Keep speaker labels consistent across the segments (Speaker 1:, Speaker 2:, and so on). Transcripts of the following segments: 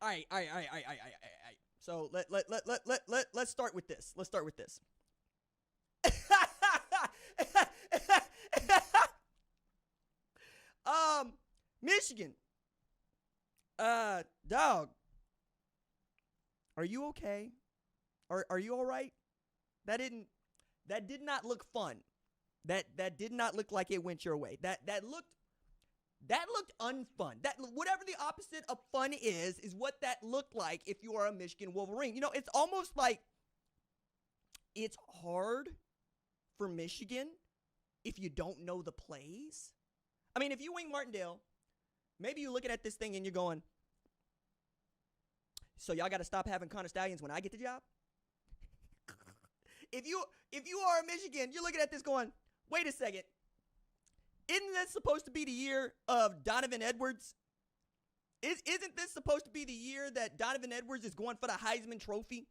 Speaker 1: All right. So let's start with this. Michigan. Dog. Are you okay? Are you all right? That did not look fun. That did not look like it went your way. That looked unfun. That whatever the opposite of fun is what that looked like if you are a Michigan Wolverine. You know, it's almost like it's hard for Michigan if you don't know the plays. I mean, if you wing Martindale, maybe you're looking at this thing and you're going, so y'all got to stop having Connor Stallions when I get the job? If you are a Michigan, you're looking at this going, wait a second. Isn't this supposed to be the year of Donovan Edwards? Isn't this supposed to be the year that Donovan Edwards is going for the Heisman Trophy?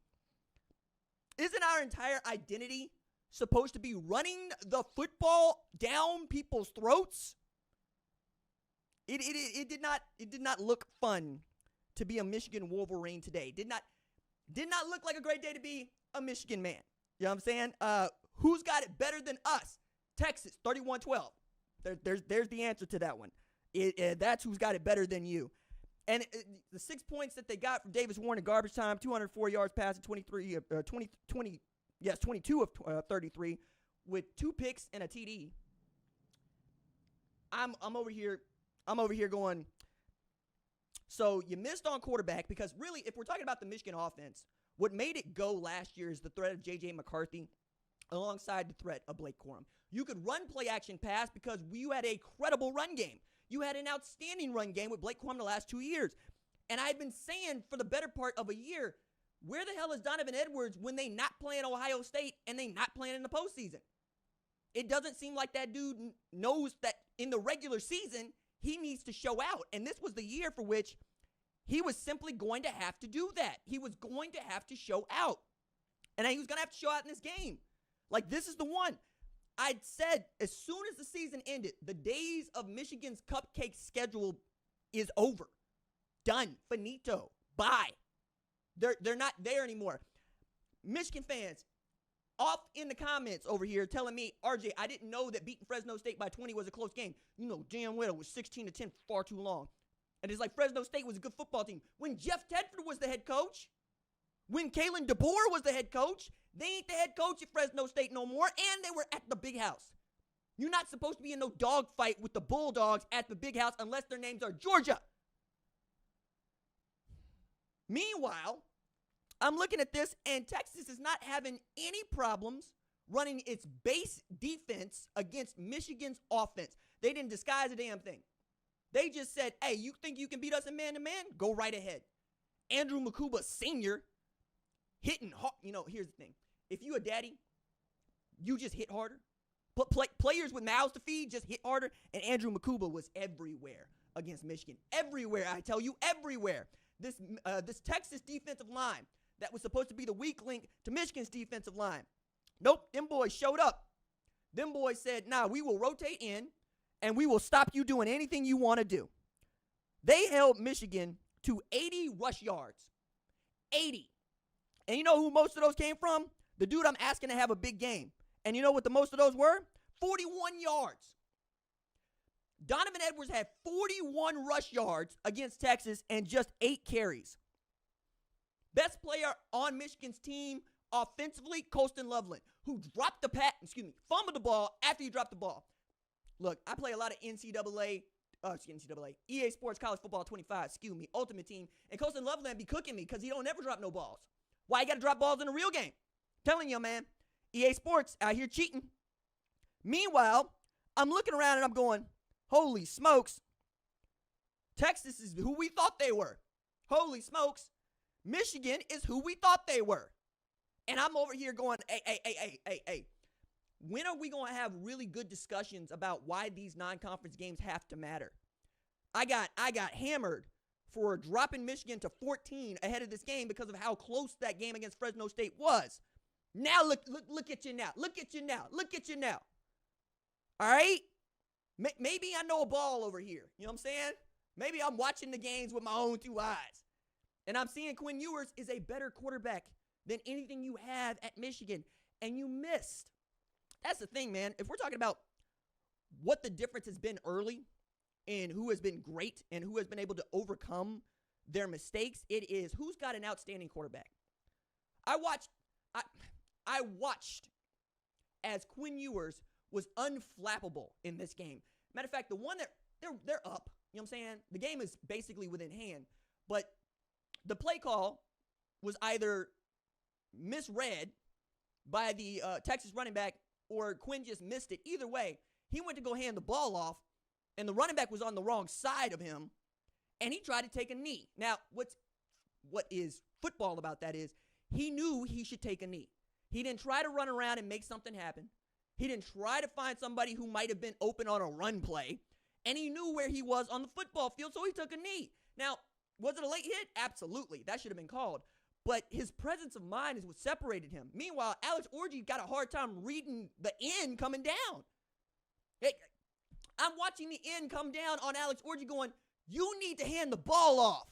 Speaker 1: Isn't our entire identity supposed to be running the football down people's throats? It did not look fun to be a Michigan Wolverine today. Did not look like a great day to be a Michigan man. You know what I'm saying? Who's got it better than us? Texas, 31-12. There's the answer to that one. That's who's got it better than you. And the 6 points that they got from Davis Warren in garbage time, 204 yards passing, 22 of 33 with 2 picks and a TD. I'm over here going, so you missed on quarterback because really, if we're talking about the Michigan offense, what made it go last year is the threat of J.J. McCarthy alongside the threat of Blake Corum. You could run play action pass because you had a credible run game. You had an outstanding run game with Blake Corum the last 2 years. And I've been saying for the better part of a year, where the hell is Donovan Edwards when they not playing Ohio State and they not playing in the postseason? It doesn't seem like that dude knows that in the regular season, he needs to show out. And this was the year for which he was simply going to have to do that. He was going to have to show out. And he was going to have to show out in this game. Like, this is the one. I said as soon as the season ended, the days of Michigan's cupcake schedule is over. Done. Finito. Bye. They're not there anymore. Michigan fans, off in the comments over here telling me, RJ, I didn't know that beating Fresno State by 20 was a close game. You know damn well it was 16-10 for far too long. And it's like Fresno State was a good football team. When Jeff Tedford was the head coach, when Kalen DeBoer was the head coach, they ain't the head coach at Fresno State no more, and they were at the Big House. You're not supposed to be in no dogfight with the Bulldogs at the Big House unless their names are Georgia. Meanwhile, I'm looking at this, and Texas is not having any problems running its base defense against Michigan's offense. They didn't disguise a damn thing. They just said, hey, you think you can beat us in man-to-man? Go right ahead. Andrew Makuba Sr. hitting hard. You know, here's the thing. If you a daddy, you just hit harder. Players with mouths to feed just hit harder. And Andrew Makuba was everywhere against Michigan. Everywhere, I tell you, everywhere. This Texas defensive line that was supposed to be the weak link to Michigan's defensive line. Nope, them boys showed up. Them boys said, nah, we will rotate in, and we will stop you doing anything you want to do. They held Michigan to 80 rush yards. 80. And you know who most of those came from? The dude I'm asking to have a big game. And you know what the most of those were? 41 yards. Donovan Edwards had 41 rush yards against Texas and just 8 carries. Best player on Michigan's team offensively, Colston Loveland, who fumbled the ball after he dropped the ball. Look, I play a lot of NCAA, EA Sports College Football 25, Ultimate Team, and Colston Loveland be cooking me because he don't ever drop no balls. Why you got to drop balls in the real game? Telling you, man, EA Sports out here cheating. Meanwhile, I'm looking around and I'm going, holy smokes, Texas is who we thought they were. Holy smokes, Michigan is who we thought they were. And I'm over here going, hey. When are we going to have really good discussions about why these non-conference games have to matter? I got hammered for dropping Michigan to 14 ahead of this game because of how close that game against Fresno State was. Now look at you now. Look at you now. All right? Maybe I know a ball over here. You know what I'm saying? Maybe I'm watching the games with my own 2 eyes. And I'm seeing Quinn Ewers is a better quarterback than anything you have at Michigan. And you missed. That's the thing, man. If we're talking about what the difference has been early and who has been great and who has been able to overcome their mistakes, it is who's got an outstanding quarterback. I watched as Quinn Ewers was unflappable in this game. Matter of fact, the one that they're up, you know what I'm saying? The game is basically within hand, but the play call was either misread by the Texas running back or Quinn just missed it. Either way, he went to go hand the ball off, and the running back was on the wrong side of him, and he tried to take a knee. Now, what is football about that is he knew he should take a knee. He didn't try to run around and make something happen. He didn't try to find somebody who might have been open on a run play, and he knew where he was on the football field, so he took a knee. Now, was it a late hit? Absolutely. That should have been called. But his presence of mind is what separated him. Meanwhile, Alex Orji got a hard time reading the end coming down. I'm watching the end come down on Alex Orji going, you need to hand the ball off.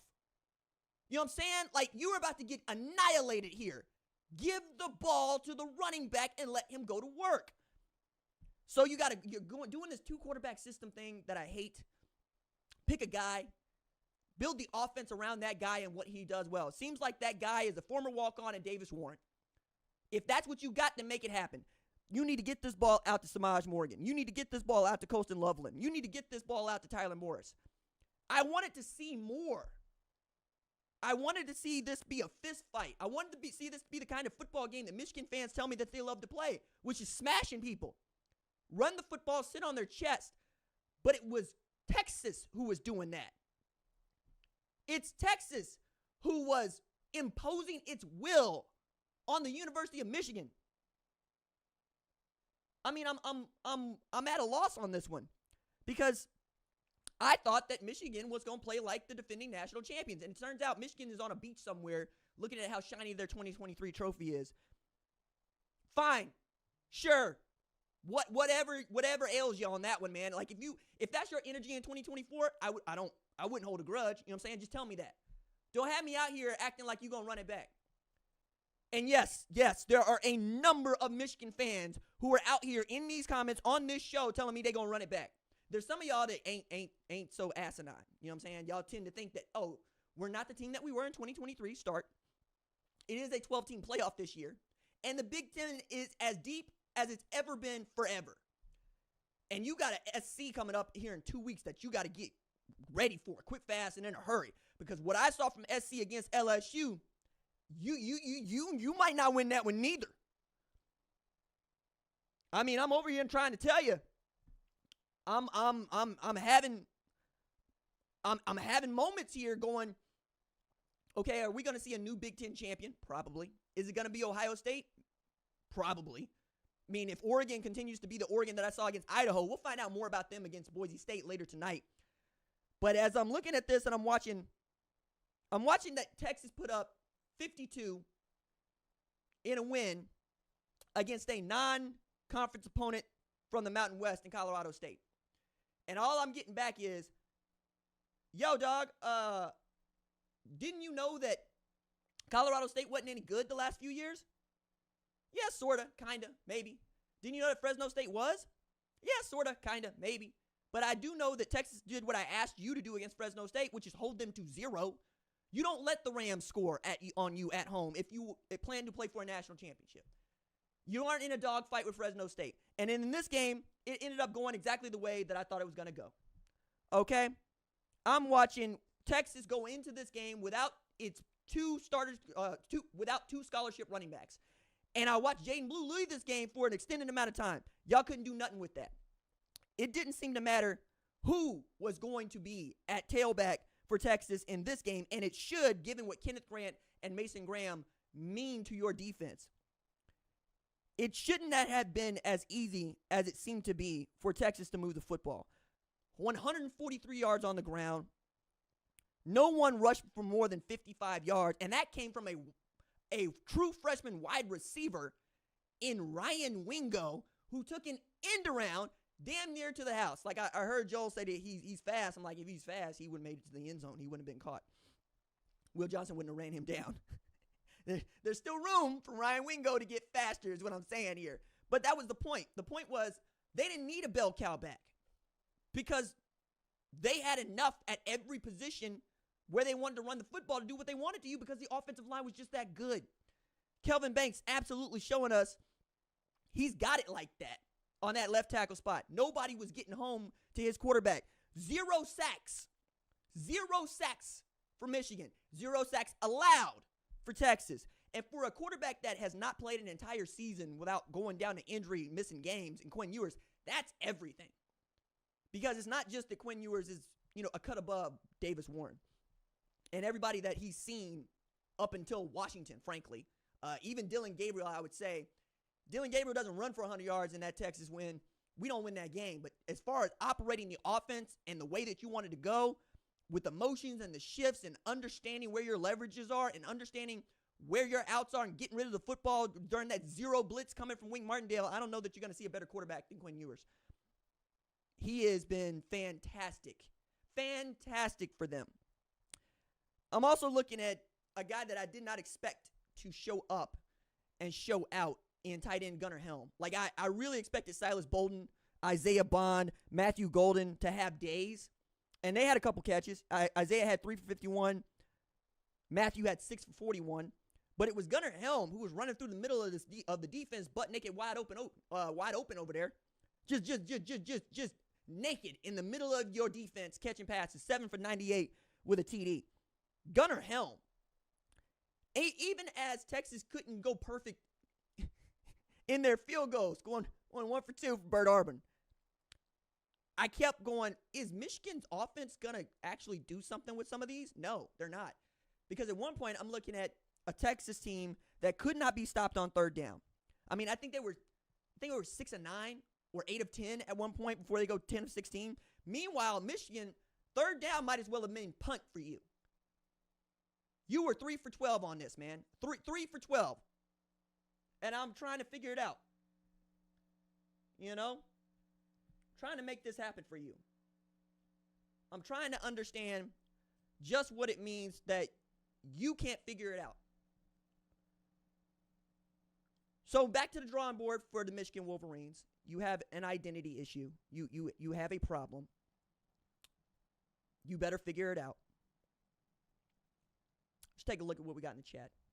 Speaker 1: You know what I'm saying? Like, you're about to get annihilated here. Give the ball to the running back and let him go to work. So you're doing this 2-quarterback system thing that I hate. Pick a guy. Build the offense around that guy and what he does well. It seems like that guy is a former walk-on at Davis Warren. If that's what you got, then make it happen. You need to get this ball out to Samaj Morgan. You need to get this ball out to Colston Loveland. You need to get this ball out to Tyler Morris. I wanted to see more. I wanted to see this be a fist fight. I wanted to see this be the kind of football game that Michigan fans tell me that they love to play, which is smashing people. Run the football, sit on their chest. But it was Texas who was doing that. It's Texas who was imposing its will on the University of Michigan. I mean, I'm at a loss on this one because I thought that Michigan was going to play like the defending national champions, and it turns out Michigan is on a beach somewhere looking at how shiny their 2023 trophy is. Fine, sure, whatever ails you on that one, man. Like if that's your energy in 2024, I wouldn't hold a grudge. You know what I'm saying? Just tell me that. Don't have me out here acting like you're going to run it back. And yes, there are a number of Michigan fans who are out here in these comments on this show telling me they're going to run it back. There's some of y'all that ain't so asinine. You know what I'm saying? Y'all tend to think that, oh, we're not the team that we were in 2023 start. It is a 12-team playoff this year. And the Big Ten is as deep as it's ever been forever. And you got a SC coming up here in 2 weeks that you got to get ready for, quick, fast, and in a hurry. Because what I saw from SC against LSU, you might not win that one neither. I mean, I'm over here and trying to tell you, I'm having moments here going, okay, are we going to see a new Big Ten champion? Probably. Is it going to be Ohio State? Probably. I mean, if Oregon continues to be the Oregon that I saw against Idaho, we'll find out more about them against Boise State later tonight. But as I'm looking at this and I'm watching that Texas put up 52 in a win against a non-conference opponent from the Mountain West in Colorado State. And all I'm getting back is, yo, dog, didn't you know that Colorado State wasn't any good the last few years? Yeah, sort of, kind of, maybe. Didn't you know that Fresno State was? Yeah, sort of, kind of, maybe. But I do know that Texas did what I asked you to do against Fresno State, which is hold them to 0. You don't let the Rams score on you at home if you plan to play for a national championship. You aren't in a dogfight with Fresno State. And in this game, it ended up going exactly the way that I thought it was going to go. Okay? I'm watching Texas go into this game without its without two scholarship running backs. And I watched Jaden Blue lead this game for an extended amount of time. Y'all couldn't do nothing with that. It didn't seem to matter who was going to be at tailback for Texas in this game, and it should, given what Kenneth Grant and Mason Graham mean to your defense. It shouldn't have been as easy as it seemed to be for Texas to move the football. 143 yards on the ground. No one rushed for more than 55 yards, and that came from a true freshman wide receiver in Ryan Wingo, who took an end around damn near to the house. Like I heard Joel say that he's fast. I'm like, if he's fast, he would have made it to the end zone. He wouldn't have been caught. Will Johnson wouldn't have ran him down. There's still room for Ryan Wingo to get faster is what I'm saying here. But that was the point. The point was they didn't need a bell cow back because they had enough at every position where they wanted to run the football to do what they wanted to do because the offensive line was just that good. Kelvin Banks absolutely showing us he's got it like that on that left tackle spot. Nobody was getting home to his quarterback. 0 sacks. 0 sacks for Michigan. 0 sacks allowed for Texas. And for a quarterback that has not played an entire season without going down to injury, missing games, and Quinn Ewers, that's everything. Because it's not just that Quinn Ewers is, a cut above Davis Warren. And everybody that he's seen up until Washington, frankly. Even Dylan Gabriel, I would say. Dylan Gabriel doesn't run for 100 yards in that Texas win. We don't win that game. But as far as operating the offense and the way that you wanted to go, with the motions and the shifts and understanding where your leverages are and understanding where your outs are and getting rid of the football during that zero blitz coming from Wink Martindale, I don't know that you're going to see a better quarterback than Quinn Ewers. He has been fantastic. Fantastic for them. I'm also looking at a guy that I did not expect to show up and show out in tight end Gunnar Helm. Like, I really expected Silas Bolden, Isaiah Bond, Matthew Golden to have days. And they had a couple catches. Isaiah had 3 for 51. Matthew had 6 for 41. But it was Gunnar Helm who was running through the middle of the defense, butt naked, wide open over there. Just naked in the middle of your defense, catching passes, 7 for 98 with a TD. Gunnar Helm. Even as Texas couldn't go perfect in their field goals, going 1 for 2 for Bert Arbin. I kept going, is Michigan's offense going to actually do something with some of these? No, they're not. Because at one point, I'm looking at a Texas team that could not be stopped on third down. I mean, I think they were 6 of 9 or 8 of 10 at one point before they go 10 of 16. Meanwhile, Michigan, third down might as well have been punt for you. You were 3 for 12 on this, man. 3 for 12. And I'm trying to figure it out. Trying to make this happen for you. I'm trying to understand just what it means that you can't figure it out. So back to the drawing board for the Michigan Wolverines. You have an identity issue. You have a problem. You better figure it out. Let's take a look at what we got in the chat.